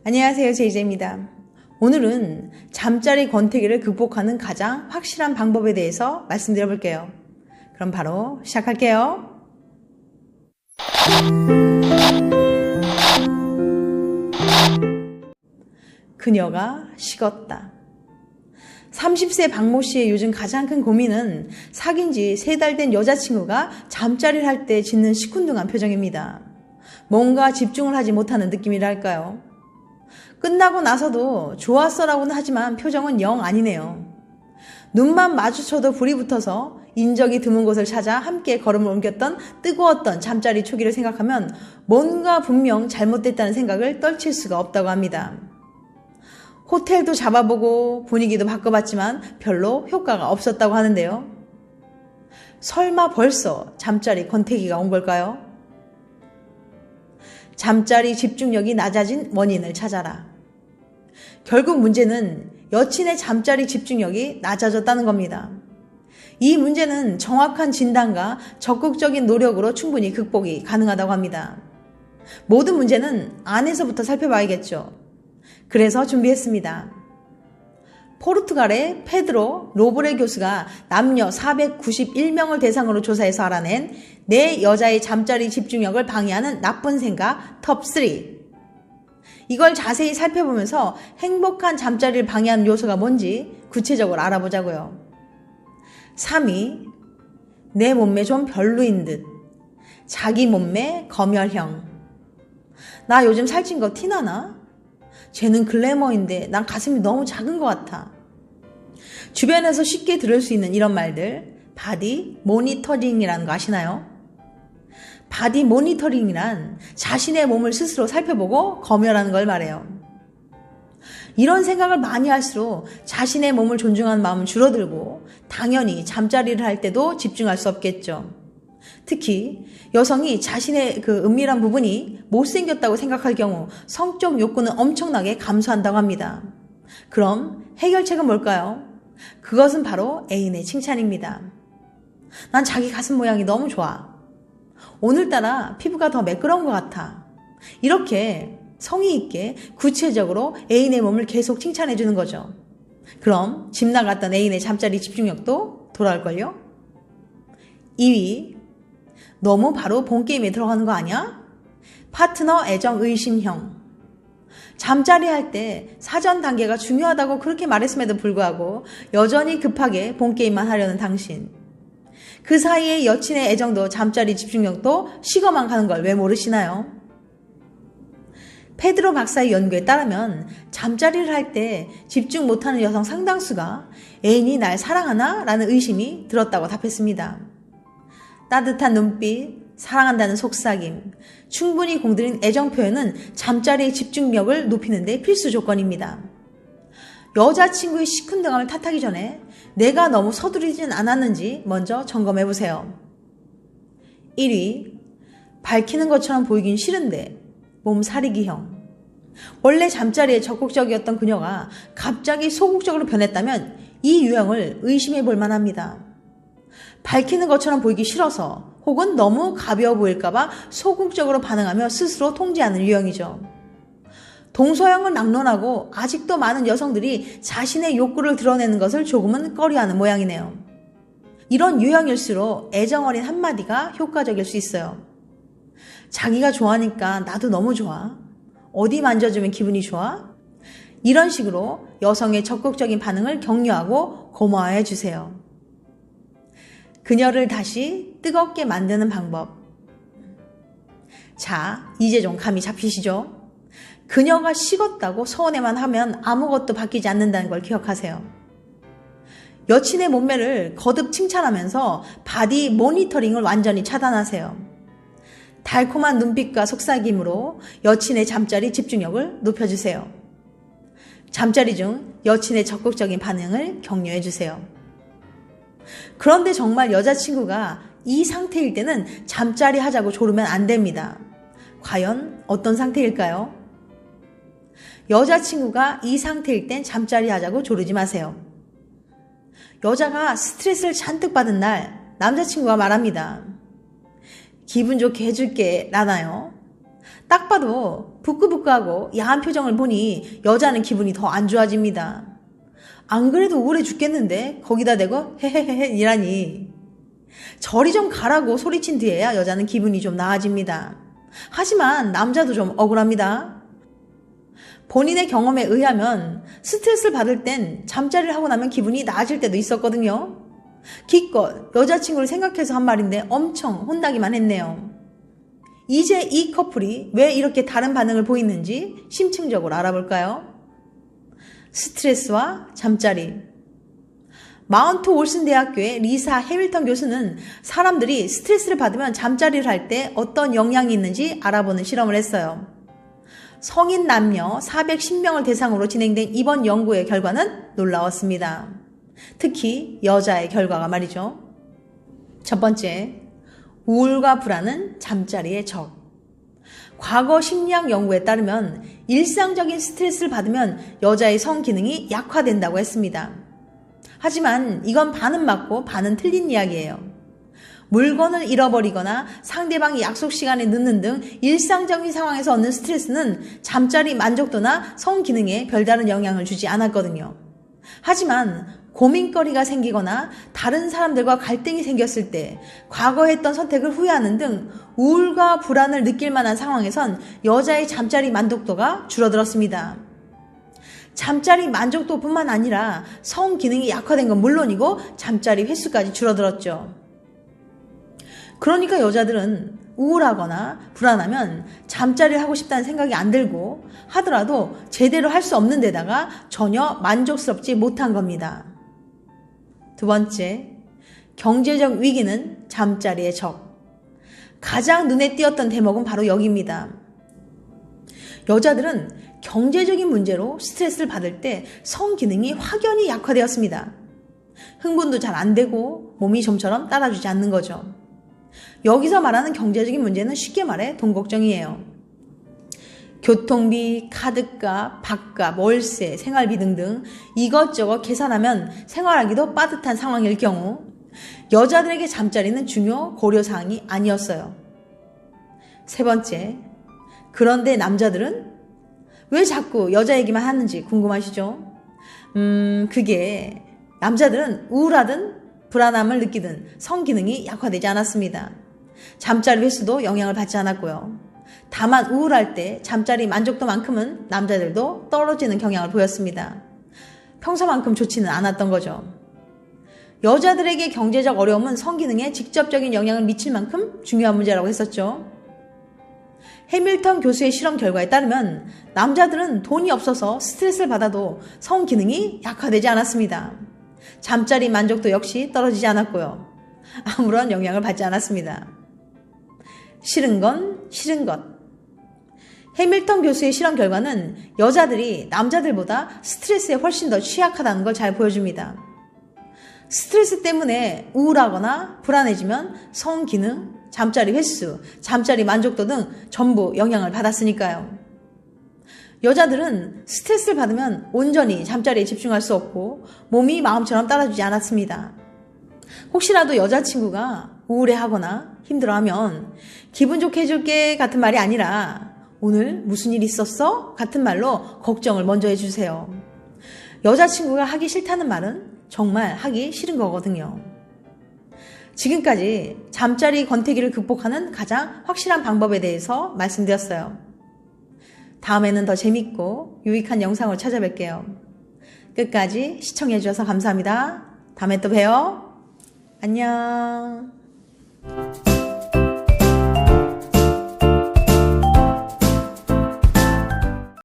안녕하세요, 제이제입니다. 오늘은 잠자리 권태기를 극복하는 가장 확실한 방법에 대해서 말씀드려 볼게요. 그럼 바로 시작할게요. 그녀가 식었다. 30세 박모 씨의 요즘 가장 큰 고민은 사귄 지 3달 된 여자친구가 잠자리를 할 때 짓는 시큰둥한 표정입니다. 뭔가 집중을 하지 못하는 느낌이랄까요. 끝나고 나서도 좋았어라고는 하지만 표정은 영 아니네요. 눈만 마주쳐도 불이 붙어서 인적이 드문 곳을 찾아 함께 걸음을 옮겼던 뜨거웠던 잠자리 초기를 생각하면 뭔가 분명 잘못됐다는 생각을 떨칠 수가 없다고 합니다. 호텔도 잡아보고 분위기도 바꿔봤지만 별로 효과가 없었다고 하는데요. 설마 벌써 잠자리 권태기가 온 걸까요? 잠자리 집중력이 낮아진 원인을 찾아라. 결국 문제는 여친의 잠자리 집중력이 낮아졌다는 겁니다. 이 문제는 정확한 진단과 적극적인 노력으로 충분히 극복이 가능하다고 합니다. 모든 문제는 안에서부터 살펴봐야겠죠. 그래서 준비했습니다. 포르투갈의 페드로 로브레 교수가 남녀 491명을 대상으로 조사해서 알아낸 내 여자의 잠자리 집중력을 방해하는 나쁜 생각 톱3. 이걸 자세히 살펴보면서 행복한 잠자리를 방해하는 요소가 뭔지 구체적으로 알아보자고요. 3위, 내 몸매 좀 별로인 듯. 자기 몸매 검열형. 나 요즘 살찐 거 티나나? 쟤는 글래머인데 난 가슴이 너무 작은 것 같아. 주변에서 쉽게 들을 수 있는 이런 말들, 바디 모니터링이라는 거 아시나요? 바디 모니터링이란 자신의 몸을 스스로 살펴보고 검열하는 걸 말해요. 이런 생각을 많이 할수록 자신의 몸을 존중하는 마음은 줄어들고 당연히 잠자리를 할 때도 집중할 수 없겠죠. 특히 여성이 자신의 그 은밀한 부분이 못생겼다고 생각할 경우 성적 욕구는 엄청나게 감소한다고 합니다. 그럼 해결책은 뭘까요? 그것은 바로 애인의 칭찬입니다. 난 자기 가슴 모양이 너무 좋아. 오늘따라 피부가 더 매끄러운 것 같아. 이렇게 성의 있게 구체적으로 애인의 몸을 계속 칭찬해 주는 거죠. 그럼 집 나갔던 애인의 잠자리 집중력도 돌아올걸요? 2위, 너무 바로 본게임에 들어가는 거 아니야? 파트너 애정 의심형. 잠자리 할 때 사전 단계가 중요하다고 그렇게 말했음에도 불구하고 여전히 급하게 본게임만 하려는 당신. 그 사이에 여친의 애정도 잠자리 집중력도 식어만 가는 걸 왜 모르시나요? 페드로 박사의 연구에 따르면 잠자리를 할 때 집중 못하는 여성 상당수가 애인이 날 사랑하나? 라는 의심이 들었다고 답했습니다. 따뜻한 눈빛, 사랑한다는 속삭임, 충분히 공들인 애정 표현은 잠자리의 집중력을 높이는 데 필수 조건입니다. 여자친구의 시큰둥함을 탓하기 전에 내가 너무 서두르진 않았는지 먼저 점검해보세요. 1위, 밝히는 것처럼 보이긴 싫은데 몸 사리기형. 원래 잠자리에 적극적이었던 그녀가 갑자기 소극적으로 변했다면 이 유형을 의심해 볼 만합니다. 밝히는 것처럼 보이기 싫어서 혹은 너무 가벼워 보일까봐 소극적으로 반응하며 스스로 통제하는 유형이죠. 동서양을 막론하고 아직도 많은 여성들이 자신의 욕구를 드러내는 것을 조금은 꺼려하는 모양이네요. 이런 유형일수록 애정어린 한마디가 효과적일 수 있어요. 자기가 좋아하니까 나도 너무 좋아. 어디 만져주면 기분이 좋아? 이런 식으로 여성의 적극적인 반응을 격려하고 고마워해 주세요. 그녀를 다시 뜨겁게 만드는 방법. 자, 이제 좀 감이 잡히시죠? 그녀가 식었다고 서운해만 하면 아무것도 바뀌지 않는다는 걸 기억하세요. 여친의 몸매를 거듭 칭찬하면서 바디 모니터링을 완전히 차단하세요. 달콤한 눈빛과 속삭임으로 여친의 잠자리 집중력을 높여주세요. 잠자리 중 여친의 적극적인 반응을 격려해주세요. 그런데 정말 여자친구가 이 상태일 때는 잠자리 하자고 조르면 안 됩니다. 과연 어떤 상태일까요? 여자친구가 이 상태일 땐 잠자리 하자고 조르지 마세요. 여자가 스트레스를 잔뜩 받은 날 남자친구가 말합니다. 기분 좋게 해줄게 라나요? 딱 봐도 부끄부끄하고 야한 표정을 보니 여자는 기분이 더 안 좋아집니다. 안 그래도 우울해 죽겠는데 거기다 대고 헤헤헤헤 이라니. 저리 좀 가라고 소리친 뒤에야 여자는 기분이 좀 나아집니다. 하지만 남자도 좀 억울합니다. 본인의 경험에 의하면 스트레스를 받을 땐 잠자리를 하고 나면 기분이 나아질 때도 있었거든요. 기껏 여자친구를 생각해서 한 말인데 엄청 혼나기만 했네요. 이제 이 커플이 왜 이렇게 다른 반응을 보이는지 심층적으로 알아볼까요? 스트레스와 잠자리. 마운트 올슨 대학교의 리사 해밀턴 교수는 사람들이 스트레스를 받으면 잠자리를 할 때 어떤 영향이 있는지 알아보는 실험을 했어요. 성인 남녀 410명을 대상으로 진행된 이번 연구의 결과는 놀라웠습니다. 특히 여자의 결과가 말이죠. 첫 번째, 우울과 불안은 잠자리의 적. 과거 심리학 연구에 따르면 일상적인 스트레스를 받으면 여자의 성 기능이 약화된다고 했습니다. 하지만 이건 반은 맞고 반은 틀린 이야기예요. 물건을 잃어버리거나 상대방이 약속 시간에 늦는 등 일상적인 상황에서 얻는 스트레스는 잠자리 만족도나 성 기능에 별다른 영향을 주지 않았거든요. 하지만 고민거리가 생기거나 다른 사람들과 갈등이 생겼을 때 과거에 했던 선택을 후회하는 등 우울과 불안을 느낄 만한 상황에선 여자의 잠자리 만족도가 줄어들었습니다. 잠자리 만족도뿐만 아니라 성 기능이 약화된 건 물론이고 잠자리 횟수까지 줄어들었죠. 그러니까 여자들은 우울하거나 불안하면 잠자리를 하고 싶다는 생각이 안 들고 하더라도 제대로 할 수 없는 데다가 전혀 만족스럽지 못한 겁니다. 두 번째, 경제적 위기는 잠자리의 적. 가장 눈에 띄었던 대목은 바로 여기입니다. 여자들은 경제적인 문제로 스트레스를 받을 때 성 기능이 확연히 약화되었습니다. 흥분도 잘 안 되고 몸이 좀처럼 따라주지 않는 거죠. 여기서 말하는 경제적인 문제는 쉽게 말해 돈 걱정이에요. 교통비, 카드값, 밥값, 월세, 생활비 등등 이것저것 계산하면 생활하기도 빠듯한 상황일 경우 여자들에게 잠자리는 중요 고려사항이 아니었어요. 세 번째, 그런데 남자들은 왜 자꾸 여자 얘기만 하는지 궁금하시죠? 그게 남자들은 우울하든 불안함을 느끼든 성기능이 약화되지 않았습니다. 잠자리 횟수도 영향을 받지 않았고요. 다만 우울할 때 잠자리 만족도만큼은 남자들도 떨어지는 경향을 보였습니다. 평소만큼 좋지는 않았던 거죠. 여자들에게 경제적 어려움은 성기능에 직접적인 영향을 미칠 만큼 중요한 문제라고 했었죠. 해밀턴 교수의 실험 결과에 따르면 남자들은 돈이 없어서 스트레스를 받아도 성기능이 약화되지 않았습니다. 잠자리 만족도 역시 떨어지지 않았고요. 아무런 영향을 받지 않았습니다. 싫은 건 싫은 것. 해밀턴 교수의 실험 결과는 여자들이 남자들보다 스트레스에 훨씬 더 취약하다는 걸 잘 보여줍니다. 스트레스 때문에 우울하거나 불안해지면 성기능, 잠자리 횟수, 잠자리 만족도 등 전부 영향을 받았으니까요. 여자들은 스트레스를 받으면 온전히 잠자리에 집중할 수 없고 몸이 마음처럼 따라주지 않았습니다. 혹시라도 여자친구가 우울해하거나 힘들어하면 기분 좋게 해줄게 같은 말이 아니라 오늘 무슨 일 있었어? 같은 말로 걱정을 먼저 해주세요. 여자친구가 하기 싫다는 말은 정말 하기 싫은 거거든요. 지금까지 잠자리 권태기를 극복하는 가장 확실한 방법에 대해서 말씀드렸어요. 다음에는 더 재밌고 유익한 영상을 찾아뵐게요. 끝까지 시청해주셔서 감사합니다. 다음에 또 봬요. 안녕.